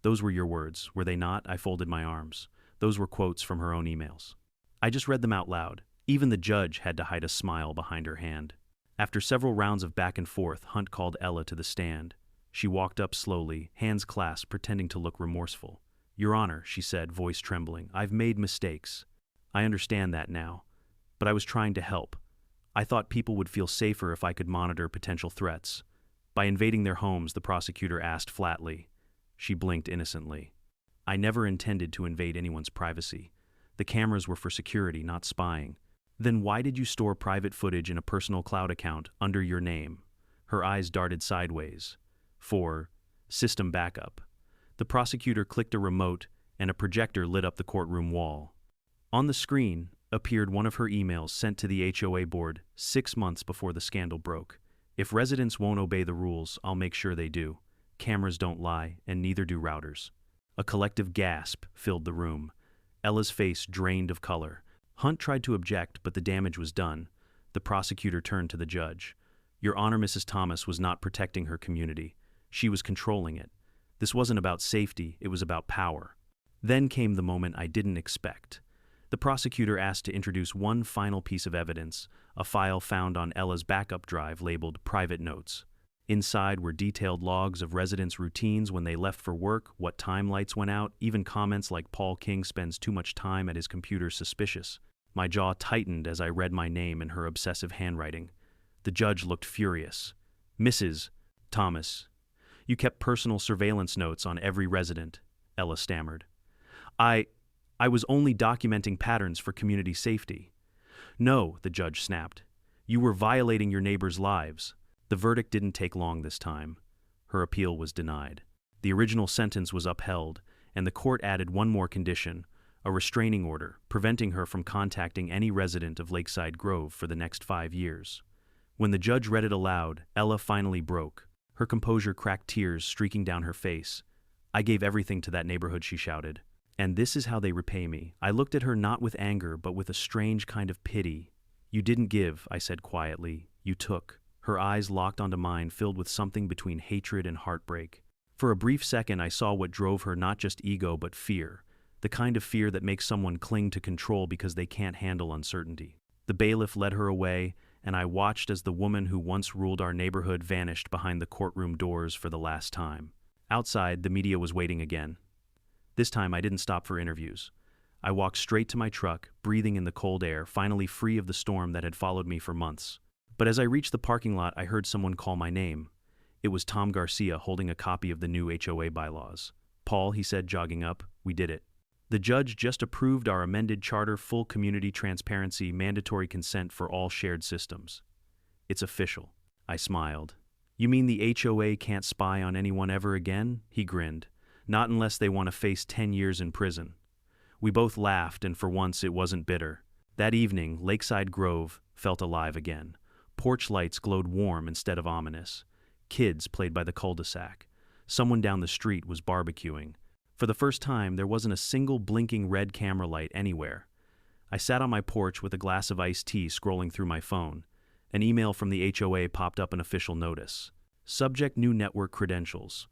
Those were your words, were they not? I folded my arms. Those were quotes from her own emails. I just read them out loud. Even the judge had to hide a smile behind her hand. After several rounds of back and forth, Hunt called Ella to the stand. She walked up slowly, hands clasped, pretending to look remorseful. Your Honor, she said, voice trembling, I've made mistakes. I understand that now. But I was trying to help. I thought people would feel safer if I could monitor potential threats. By invading their homes, the prosecutor asked flatly. She blinked innocently. I never intended to invade anyone's privacy. The cameras were for security, not spying. Then why did you store private footage in a personal cloud account under your name? Her eyes darted sideways. For system backup. The prosecutor clicked a remote, and a projector lit up the courtroom wall. On the screen appeared one of her emails sent to the HOA board 6 months before the scandal broke. If residents won't obey the rules, I'll make sure they do. Cameras don't lie, and neither do routers. A collective gasp filled the room. Ella's face drained of color. Hunt tried to object, but the damage was done. The prosecutor turned to the judge. Your Honor, Mrs. Thomas was not protecting her community. She was controlling it. This wasn't about safety, it was about power. Then came the moment I didn't expect. The prosecutor asked to introduce one final piece of evidence, a file found on Ella's backup drive labeled Private Notes. Inside were detailed logs of residents' routines when they left for work, what time lights went out, even comments like Paul King spends too much time at his computer suspicious. My jaw tightened as I read my name in her obsessive handwriting. The judge looked furious. "Mrs. Thomas, you kept personal surveillance notes on every resident," Ella stammered. I was only documenting patterns for community safety." "No," the judge snapped. "You were violating your neighbors' lives." The verdict didn't take long this time. Her appeal was denied. The original sentence was upheld, and the court added one more condition, a restraining order, preventing her from contacting any resident of Lakeside Grove for the next 5 years. When the judge read it aloud, Ella finally broke. Her composure cracked, tears streaking down her face. "I gave everything to that neighborhood," she shouted. "And this is how they repay me." I looked at her not with anger, but with a strange kind of pity. "You didn't give," I said quietly. "You took." Her eyes locked onto mine, filled with something between hatred and heartbreak. For a brief second I saw what drove her, not just ego but fear. The kind of fear that makes someone cling to control because they can't handle uncertainty. The bailiff led her away, and I watched as the woman who once ruled our neighborhood vanished behind the courtroom doors for the last time. Outside, the media was waiting again. This time I didn't stop for interviews. I walked straight to my truck, breathing in the cold air, finally free of the storm that had followed me for months. But as I reached the parking lot, I heard someone call my name. It was Tom Garcia, holding a copy of the new HOA bylaws. "Paul," he said, jogging up, "we did it. The judge just approved our amended charter, full community transparency, mandatory consent for all shared systems. It's official." I smiled. "You mean the HOA can't spy on anyone ever again?" He grinned. "Not unless they want to face 10 years in prison." We both laughed, and for once it wasn't bitter. That evening, Lakeside Grove felt alive again. Porch lights glowed warm instead of ominous. Kids played by the cul-de-sac. Someone down the street was barbecuing. For the first time, there wasn't a single blinking red camera light anywhere. I sat on my porch with a glass of iced tea, scrolling through my phone. An email from the HOA popped up, an official notice. Subject: new network credentials.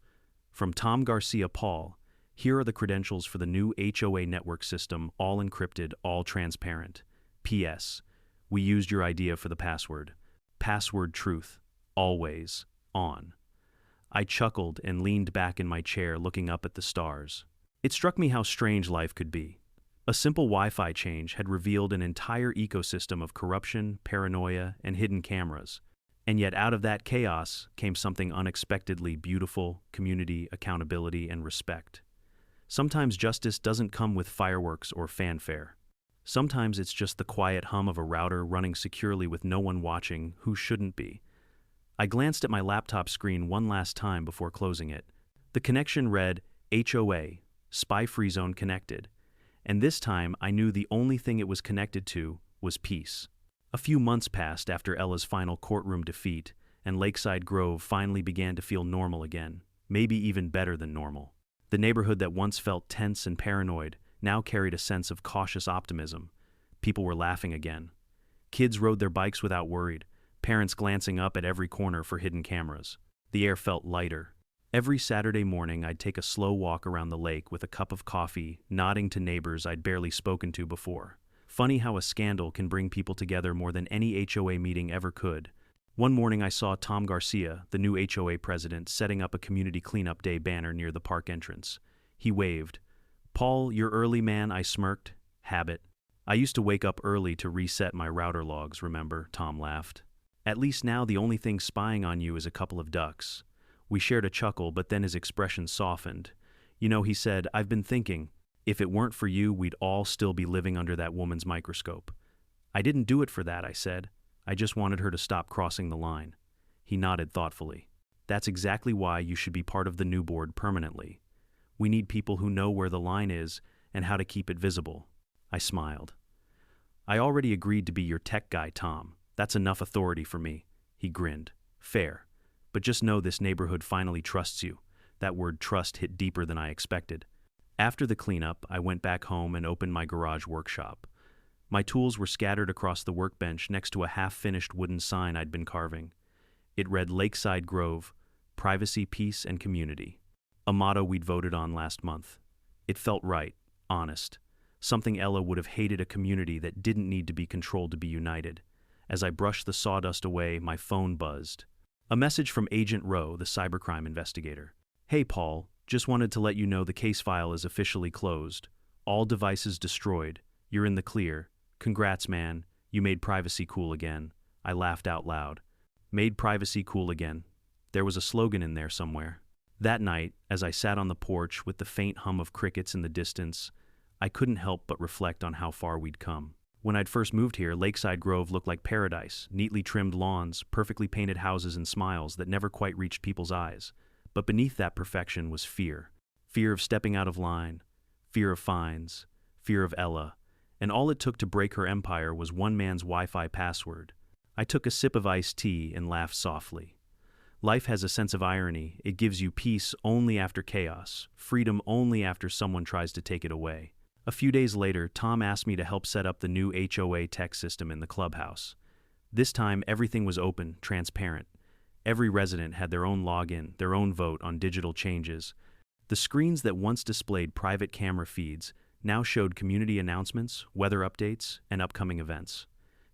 From Tom Garcia. Paul, here are the credentials for the new HOA network system, all encrypted, all transparent. P.S. We used your idea for the password. Password truth. Always on. I chuckled and leaned back in my chair, looking up at the stars. It struck me how strange life could be. A simple Wi-Fi change had revealed an entire ecosystem of corruption, paranoia, and hidden cameras. And yet out of that chaos came something unexpectedly beautiful: community, accountability, and respect. Sometimes justice doesn't come with fireworks or fanfare. Sometimes it's just the quiet hum of a router running securely with no one watching who shouldn't be. I glanced at my laptop screen one last time before closing it. The connection read HOA, spy-free zone connected. And this time I knew the only thing it was connected to was peace. A few months passed after Ella's final courtroom defeat, and Lakeside Grove finally began to feel normal again, maybe even better than normal. The neighborhood that once felt tense and paranoid now carried a sense of cautious optimism. People were laughing again. Kids rode their bikes without worry, parents glancing up at every corner for hidden cameras. The air felt lighter. Every Saturday morning I'd take a slow walk around the lake with a cup of coffee, nodding to neighbors I'd barely spoken to before. Funny how a scandal can bring people together more than any HOA meeting ever could. One morning I saw Tom Garcia, the new HOA president, setting up a community cleanup day banner near the park entrance. He waved. "Paul, you're early, man," I smirked. "Habit. I used to wake up early to reset my router logs, remember?" Tom laughed. "At least now the only thing spying on you is a couple of ducks." We shared a chuckle, but then his expression softened. "You know," he said, "I've been thinking, if it weren't for you, we'd all still be living under that woman's microscope." "I didn't do it for that," I said. "I just wanted her to stop crossing the line." He nodded thoughtfully. "That's exactly why you should be part of the new board permanently. We need people who know where the line is and how to keep it visible." I smiled. "I already agreed to be your tech guy, Tom. That's enough authority for me." He grinned. "Fair. But just know this neighborhood finally trusts you." That word trust hit deeper than I expected. After the cleanup, I went back home and opened my garage workshop. My tools were scattered across the workbench next to a half-finished wooden sign I'd been carving. It read Lakeside Grove, privacy, peace, and community. A motto we'd voted on last month. It felt right, honest. Something Ella would have hated: a community that didn't need to be controlled to be united. As I brushed the sawdust away, my phone buzzed. A message from Agent Rowe, the cybercrime investigator. "Hey Paul, just wanted to let you know the case file is officially closed. All devices destroyed. You're in the clear. Congrats, man. You made privacy cool again. I laughed out loud. Made privacy cool again. There was a slogan in there somewhere. That night, as I sat on the porch with the faint hum of crickets in the distance, I couldn't help but reflect on how far we'd come. When I'd first moved here, Lakeside Grove looked like paradise, neatly trimmed lawns, perfectly painted houses, and smiles that never quite reached people's eyes. But beneath that perfection was fear. Fear of stepping out of line, fear of fines, fear of Ella, and all it took to break her empire was one man's Wi-Fi password. I took a sip of iced tea and laughed softly. Life has a sense of irony. It gives you peace only after chaos, freedom only after someone tries to take it away. A few days later, Tom asked me to help set up the new HOA tech system in the clubhouse. This time, everything was open, transparent. Every resident had their own login, their own vote on digital changes. The screens that once displayed private camera feeds now showed community announcements, weather updates, and upcoming events.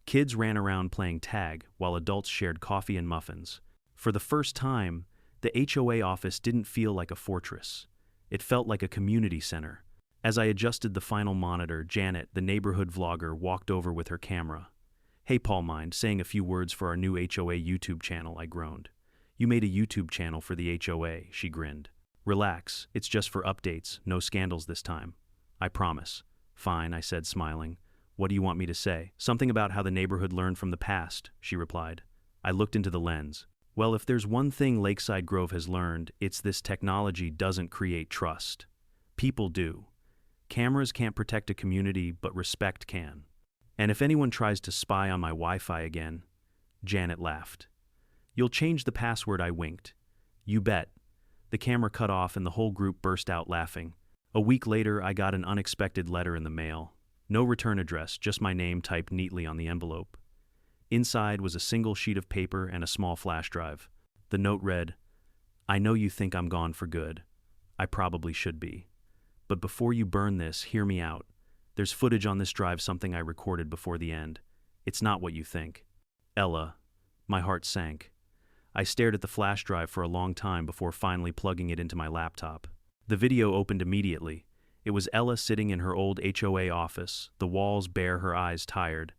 Kids ran around playing tag, while adults shared coffee and muffins. For the first time, the HOA office didn't feel like a fortress. It felt like a community center. As I adjusted the final monitor, Janet, the neighborhood vlogger, walked over with her camera. "Hey, Paul, mind saying a few words for our new HOA YouTube channel?" I groaned. "You made a YouTube channel for the HOA," she grinned. "Relax, it's just for updates, no scandals this time. I promise." "Fine," I said, smiling. "What do you want me to say?" "Something about how the neighborhood learned from the past," she replied. I looked into the lens. Well, if there's one thing Lakeside Grove has learned, it's this: technology doesn't create trust. People do. Cameras can't protect a community, but respect can. And if anyone tries to spy on my Wi-Fi again, Janet laughed. "You'll change the password," I winked. "You bet." The camera cut off and the whole group burst out laughing. A week later, I got an unexpected letter in the mail. No return address, just my name typed neatly on the envelope. Inside was a single sheet of paper and a small flash drive. The note read, "I know you think I'm gone for good. I probably should be. But before you burn this, hear me out. There's footage on this drive, something I recorded before the end. It's not what you think. Ella." My heart sank. I stared at the flash drive for a long time before finally plugging it into my laptop. The video opened immediately. It was Ella sitting in her old HOA office, the walls bare, her eyes tired.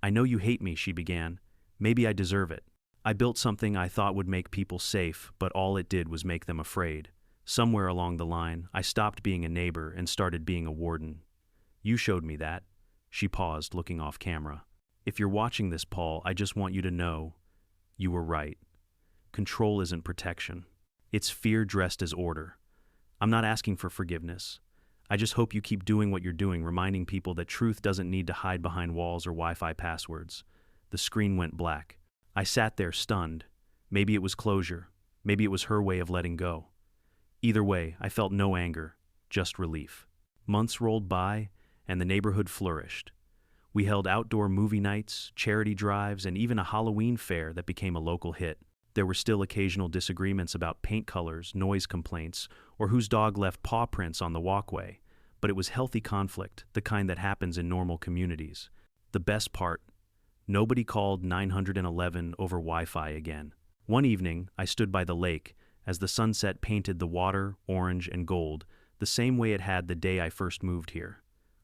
"I know you hate me," she began. "Maybe I deserve it. I built something I thought would make people safe, but all it did was make them afraid. Somewhere along the line, I stopped being a neighbor and started being a warden. You showed me that." She paused, looking off camera. "If you're watching this, Paul, I just want you to know you were right. Control isn't protection. It's fear dressed as order. I'm not asking for forgiveness. I just hope you keep doing what you're doing, reminding people that truth doesn't need to hide behind walls or Wi-Fi passwords." The screen went black. I sat there stunned. Maybe it was closure. Maybe it was her way of letting go. Either way, I felt no anger, just relief. Months rolled by, and the neighborhood flourished. We held outdoor movie nights, charity drives, and even a Halloween fair that became a local hit. There were still occasional disagreements about paint colors, noise complaints, or whose dog left paw prints on the walkway, but it was healthy conflict, the kind that happens in normal communities. The best part: nobody called 911 over Wi-Fi again. One evening, I stood by the lake as the sunset painted the water orange and gold, the same way it had the day I first moved here.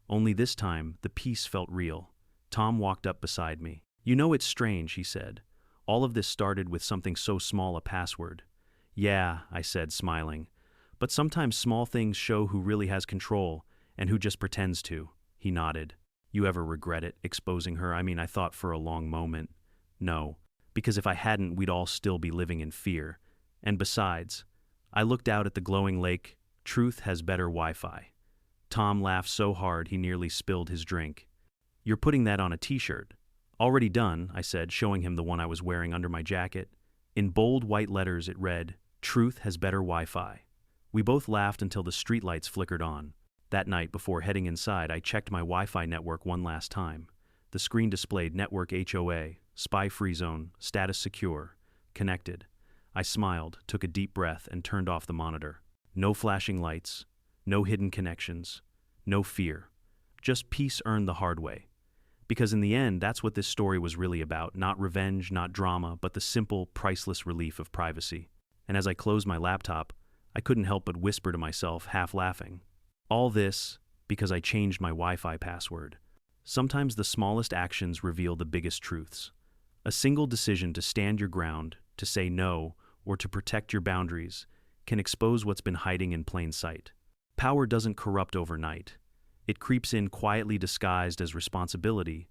Only this time, the peace felt real. Tom walked up beside me. "You know, it's strange," he said. "All of this started with something so small, a password." "Yeah," I said, smiling. "But sometimes small things show who really has control and who just pretends to." He nodded. "You ever regret it, exposing her?" I thought for a long moment. No, because if I hadn't, we'd all still be living in fear. And besides, I looked out at the glowing lake. Truth has better Wi-Fi. Tom laughed so hard he nearly spilled his drink. "You're putting that on a t-shirt." "Already done," I said, showing him the one I was wearing under my jacket. In bold white letters it read, "Truth has better Wi-Fi." We both laughed until the streetlights flickered on. That night, before heading inside, I checked my Wi-Fi network one last time. The screen displayed Network HOA, Spy-Free Zone, Status Secure, Connected. I smiled, took a deep breath, and turned off the monitor. No flashing lights, no hidden connections, no fear. Just peace earned the hard way. Because in the end, that's what this story was really about. Not revenge, not drama, but the simple, priceless relief of privacy. And as I closed my laptop, I couldn't help but whisper to myself, half laughing, all this because I changed my Wi-Fi password. Sometimes the smallest actions reveal the biggest truths. A single decision to stand your ground, to say no, or to protect your boundaries can expose what's been hiding in plain sight. Power doesn't corrupt overnight. It creeps in quietly disguised as responsibility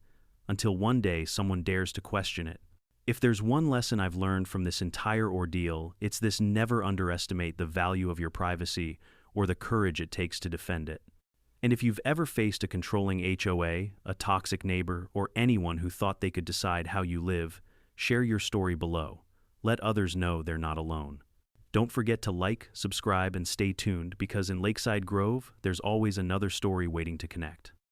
until one day someone dares to question it. If there's one lesson I've learned from this entire ordeal, it's this: never underestimate the value of your privacy or the courage it takes to defend it. And if you've ever faced a controlling HOA, a toxic neighbor, or anyone who thought they could decide how you live, share your story below. Let others know they're not alone. Don't forget to like, subscribe, and stay tuned, because in Lakeside Grove, there's always another story waiting to connect.